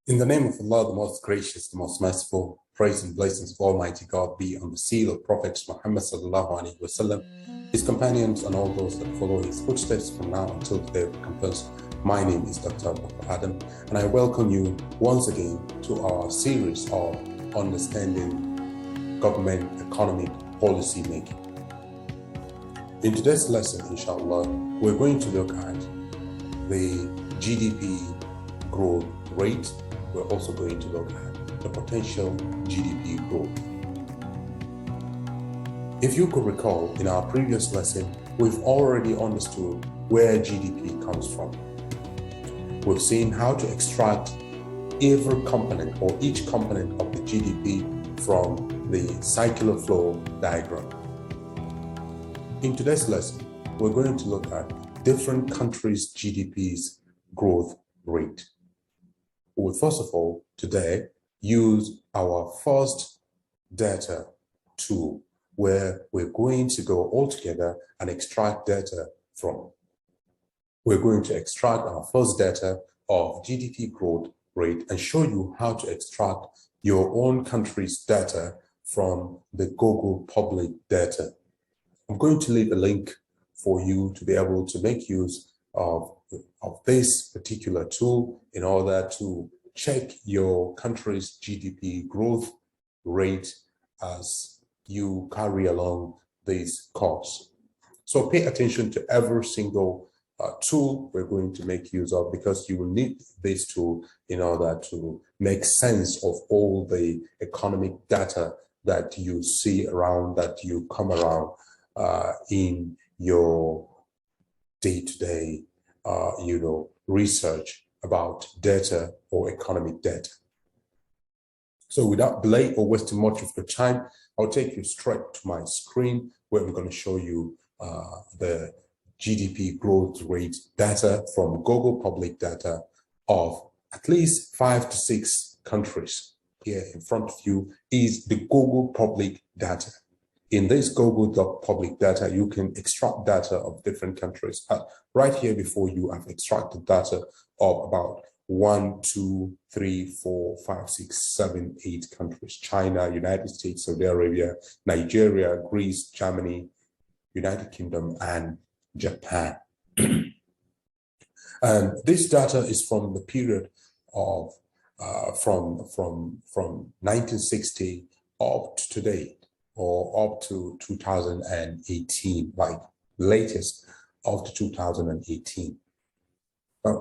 In the name of Allah, the most gracious, the most merciful, praise and blessings of Almighty God be on the seal of Prophet Muhammad sallallahu alaihi wasallam, his companions, and all those that follow his footsteps from now until the day of recompense. My name is Dr. Dr. Adam, and I welcome you once again to our series of understanding government economic policy making. In today's lesson, inshallah, we're going to look at the GDP growth rate. We're also going to look at the potential GDP growth. If you could recall, in our previous lesson, we've already understood where GDP comes from. We've seen how to extract every component or each component of the GDP from the circular flow diagram. In today's lesson, we're going to look at different countries' GDP's growth rate. We will first of all, today, use our first data tool where we're going to go all together and extract data from. We're going to extract our first data of GDP growth rate and show you how to extract your own country's data from the Google public data. I'm going to leave a link for you to be able to make use of this particular tool in order to check your country's GDP growth rate as you carry along this course. So pay attention to every single tool we're going to make use of, because you will need this tool in order to make sense of all the economic data that you see around, that you come around in your day-to-day research about data or economic data. So without delay or wasting much of your time, I'll take you straight to my screen where I'm going to show you the GDP growth rate data from Google public data of at least 5 to 6 countries. Here in front of you is the Google public data. In this Google public data, you can extract data of different countries. Right here before you, I've extracted data of about 1, 2, 3, 4, 5, 6, 7, 8 countries: China, United States, Saudi Arabia, Nigeria, Greece, Germany, United Kingdom, and Japan. And this data is from the period of from 1960 up to today, or up to 2018, like latest up to 2018.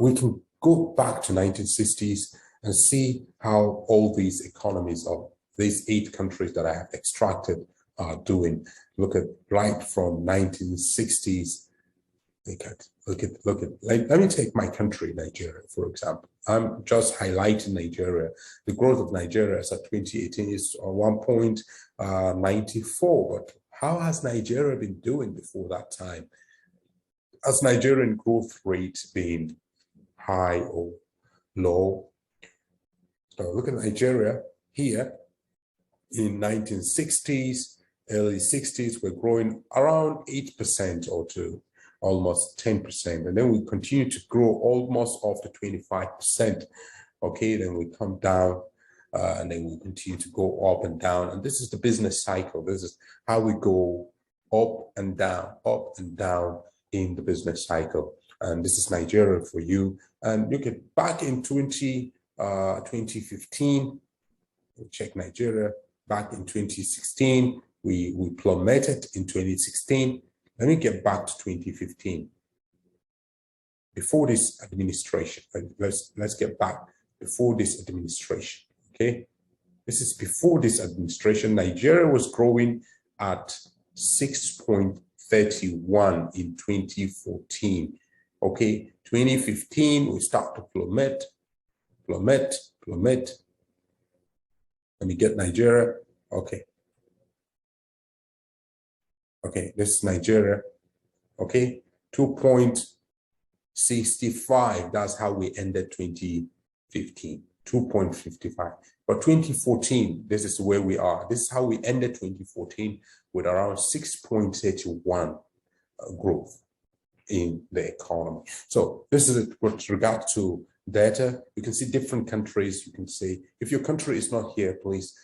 We can go back to 1960s and see how all these economies of these 8 countries that I have extracted are doing. Look at right from 1960s. Look at. Let me take my country, Nigeria, for example. I'm just highlighting Nigeria. The growth of Nigeria as of 2018 is 1.94. But how has Nigeria been doing before that time? Has Nigerian growth rate been high or low? So look at Nigeria here in 1960s, early 60s, we're growing around 8% or to almost 10%. And then we continue to grow almost up to 25%. Okay, then we come down and then we continue to go up and down. And this is the business cycle. This is how we go up and down in the business cycle. And this is Nigeria for you. And look at back in 2015, we'll check Nigeria. Back in 2016, we plummeted in 2016. Let me get back to 2015. Before this administration, let's get back before this administration. Okay, this is before this administration. Nigeria was growing at 6.31 in 2014. Okay, 2015 we start to plummet. Let me get Nigeria. Okay, this is Nigeria. Okay, 2.65. That's how we ended 2015. 2.55. But 2014, this is where we are. This is how we ended 2014, with around 6.31 growth in the economy. So this is with regard to data, you can see different countries. You can see, if your country is not here, please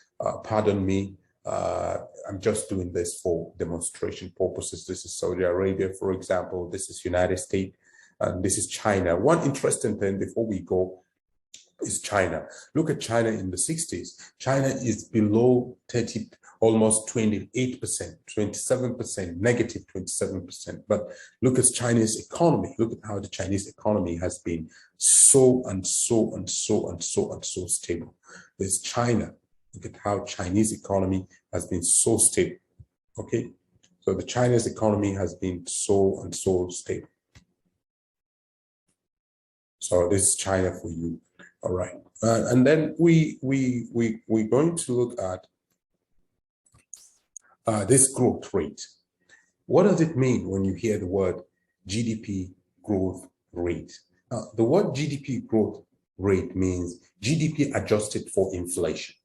pardon me. I'm just doing this for demonstration purposes. This is Saudi Arabia, for example. This is United States, and this is China. One interesting thing before we go is China. Look at China in the 60s. China is below 30, almost 28%, 27%, negative 27%. But look at Chinese economy. Look at how the Chinese economy has been so stable. There's China. Look at how Chinese economy has been so stable. Okay, so the Chinese economy has been so stable. So this is China for you. All right, and then we're going to look at this growth rate. What does it mean when you hear the word GDP growth rate? Now, the word GDP growth rate means GDP adjusted for inflation.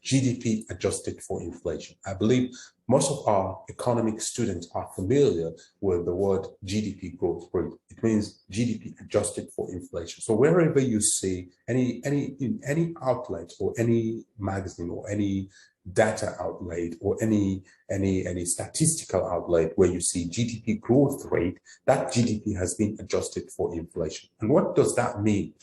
GDP adjusted for inflation. I believe most of our economic students are familiar with the word GDP growth rate. It means GDP adjusted for inflation. So wherever you see in any outlet or any magazine or any data outlet or any statistical outlet where you see GDP growth rate, that GDP has been adjusted for inflation. And what does that mean?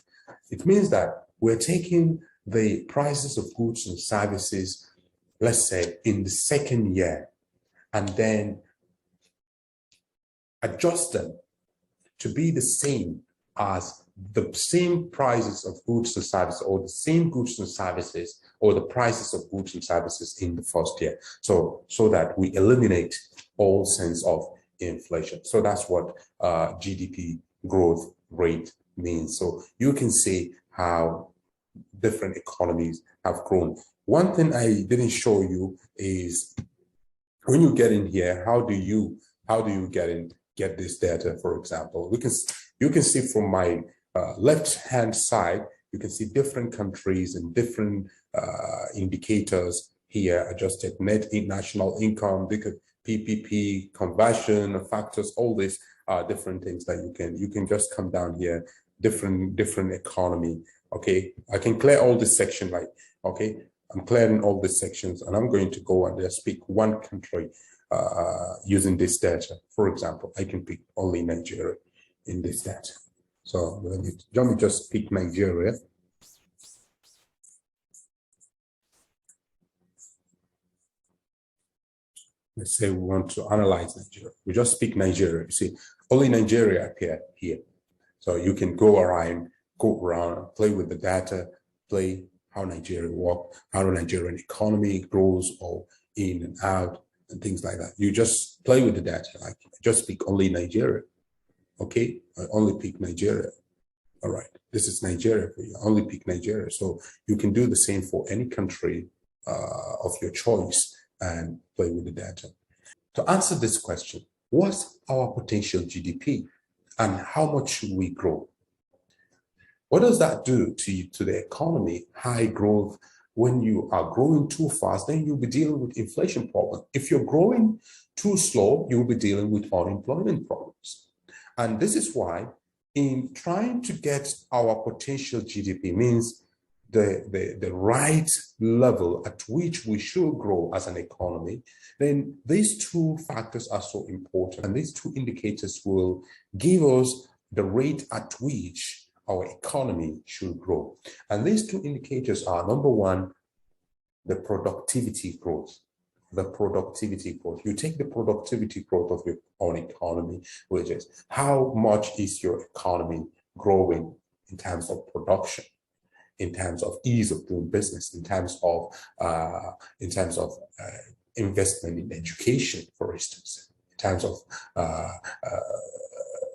It means that we're taking the prices of goods and services, let's say in the second year, and then adjust them to be the same as the same prices of goods and services, or the same goods and services, or the prices of goods and services in the first year. So that we eliminate all sense of inflation. So that's what GDP growth rate means. So you can see how different economies have grown. One thing I didn't show you is when you get in here, how do you get this data? For example, you can see from my left hand side, you can see different countries and different indicators here: adjusted net national income, PPP, conversion factors, all these different things that you can just come down here, different economy. Okay, I can clear all this section, like, okay, I'm clearing all these sections, and I'm going to go and just pick one country using this data. For example, I can pick only Nigeria in this data. So let me just pick Nigeria. Let's say we want to analyze Nigeria. We just pick Nigeria. You see, only Nigeria appear here. So you can go around, play with the data, play how Nigeria works, how the Nigerian economy grows or in and out and things like that. You just play with the data. Like, just pick only Nigeria. Okay, I only pick Nigeria. All right, this is Nigeria for you. Only pick Nigeria. So you can do the same for any country of your choice and play with the data. To answer this question, what's our potential GDP and how much should we grow? What does that do to the economy? High growth. When you are growing too fast, then you'll be dealing with inflation problem. If you're growing too slow, you'll be dealing with unemployment problems. And this is why in trying to get our potential GDP means the right level at which we should grow as an economy, then these two factors are so important. And these two indicators will give us the rate at which our economy should grow. And these two indicators are, number one, the productivity growth. The productivity growth. You take the productivity growth of your own economy, which is how much is your economy growing in terms of production, in terms of ease of doing business, in terms of investment in education, for instance, in terms of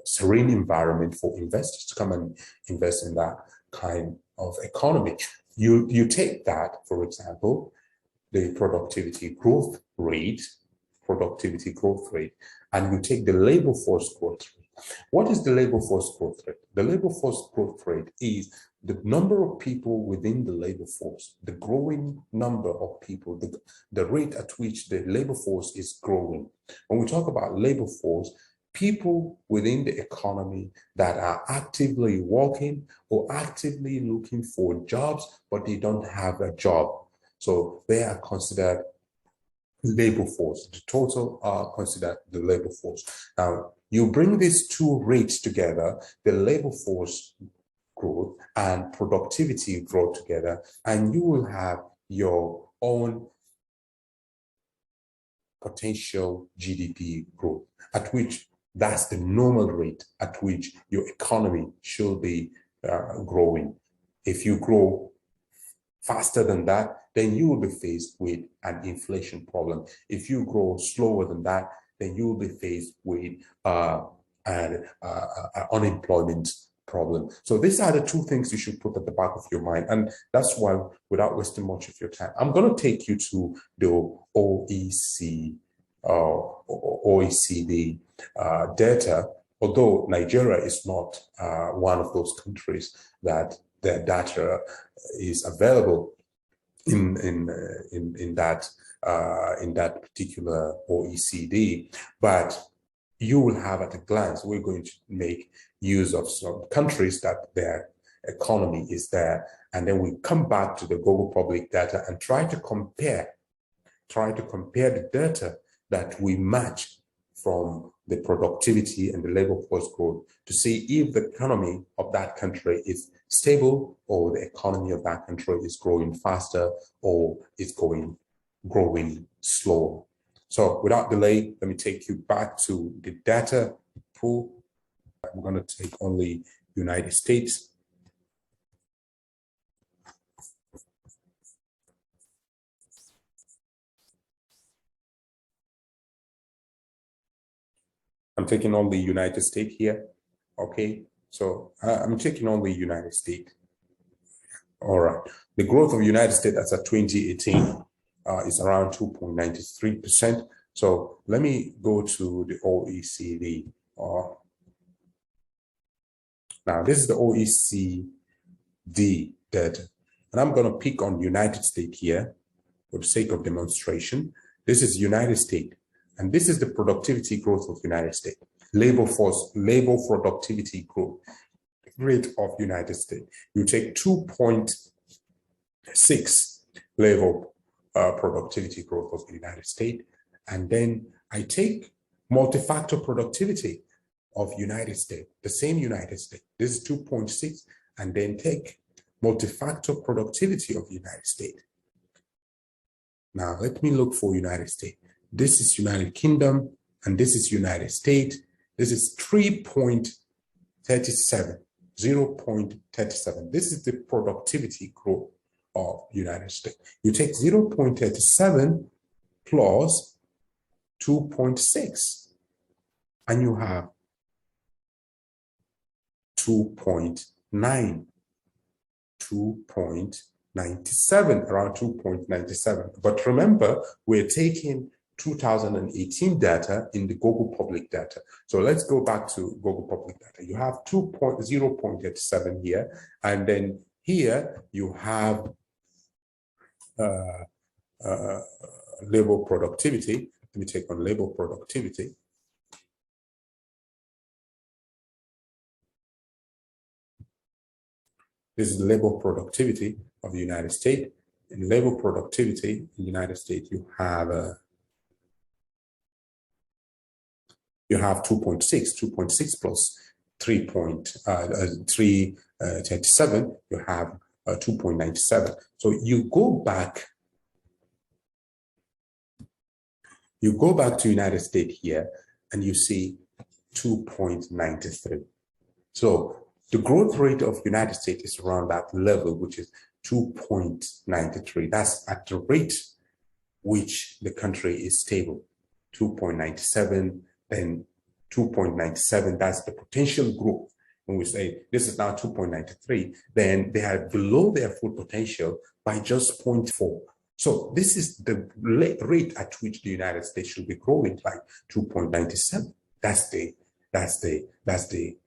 serene environment for investors to come and invest in that kind of economy. You take that, for example, the productivity growth rate, and you take the labor force growth rate. What is the labor force growth rate? The labor force growth rate is the number of people within the labor force, the growing number of people, the rate at which the labor force is growing. When we talk about labor force, people within the economy that are actively working or actively looking for jobs, but they don't have a job. So they are considered labor force. The total are considered the labor force. Now, you bring these two rates together, the labor force growth and productivity growth together, and you will have your own potential GDP growth, at which that's the normal rate at which your economy should be growing. If you grow faster than that, then you will be faced with an inflation problem. If you grow slower than that, then you will be faced with an unemployment problem. So these are the two things you should put at the back of your mind. And that's why, without wasting much of your time, I'm going to take you to the OECD data, although Nigeria is not one of those countries that their data is available in that particular OECD, but you will have at a glance. We're going to make use of some countries that their economy is there, and then we come back to the global public data and try to compare the data that we match from the productivity and the labor force growth to see if the economy of that country is stable or the economy of that country is growing faster or is growing slower. So without delay, let me take you back to the data pool. I'm going to take only United States. I'm taking on the United States here. Okay, so I'm taking on the United States. All right, the growth of the United States as of 2018 is around 2.93%. So let me go to the OECD. Now, this is the OECD data, and I'm going to pick on United States here for the sake of demonstration. This is United States. And this is the productivity growth of United States, labor productivity growth rate of United States. You take 2.6 labor productivity growth of the United States, and then I take multi-factor productivity of United States, the same United States. This is 2.6, and then take multi-factor productivity of the United States. Now, let me look for United States. This is United Kingdom, and this is United States. This is 3.37, 0.37. This is the productivity growth of United States. You take 0.37 plus 2.6, and you have 2.9, 2.97, around 2.97. But remember, we're taking 2018 data in the Google public data. So let's go back to Google public data. You have 0.87 here, and then here you have labor productivity. Let me take on labor productivity. This is the labor productivity of the United States. In labor productivity in the United States, you have 2.6 plus 3.37, you have 2.97. So you go back to United States here, and you see 2.93. So the growth rate of United States is around that level, which is 2.93. That's at the rate which the country is stable. 2.97, then 2.97, that's the potential growth. When we say this is now 2.93, then they are below their full potential by just 0.4. So this is the rate at which the United States should be growing, by 2.97. That's the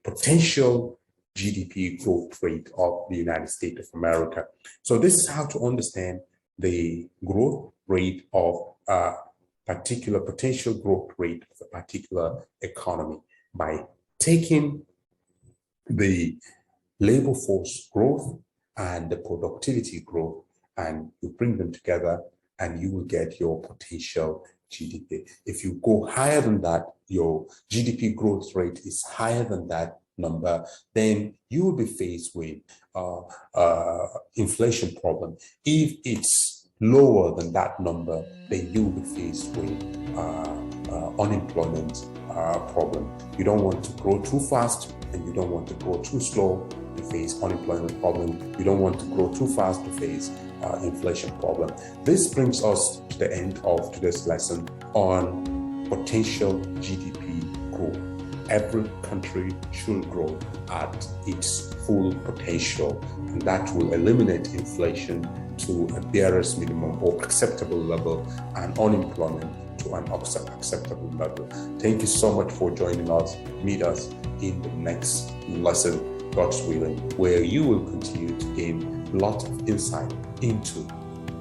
potential GDP growth rate of the United States of America. So this is how to understand the growth rate of a particular potential growth rate of a particular economy. by taking the labor force growth and the productivity growth, and you bring them together and you will get your potential GDP. If you go higher than that, your GDP growth rate is higher than that number, then you will be faced with inflation problem. If it's lower than that number, then you will be faced with unemployment problem. You don't want to grow too fast and you don't want to grow too slow to face unemployment problem. You don't want to grow too fast to face inflation problem. This brings us to the end of today's lesson on potential GDP growth. Every country should grow at its full potential, and that will eliminate inflation to a barest minimum or acceptable level, and unemployment to an acceptable level. Thank you so much for joining us. Meet us in the next lesson, God's willing, where you will continue to gain a lot of insight into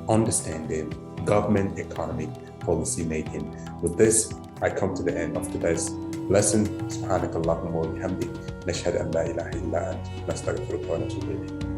understanding government economic policy making. With this, I come to the end of today's lesson. سبحانك اللهم وبحمدك نشهد أن لا إله إلا أنت نستغفرك ونتوب إليك.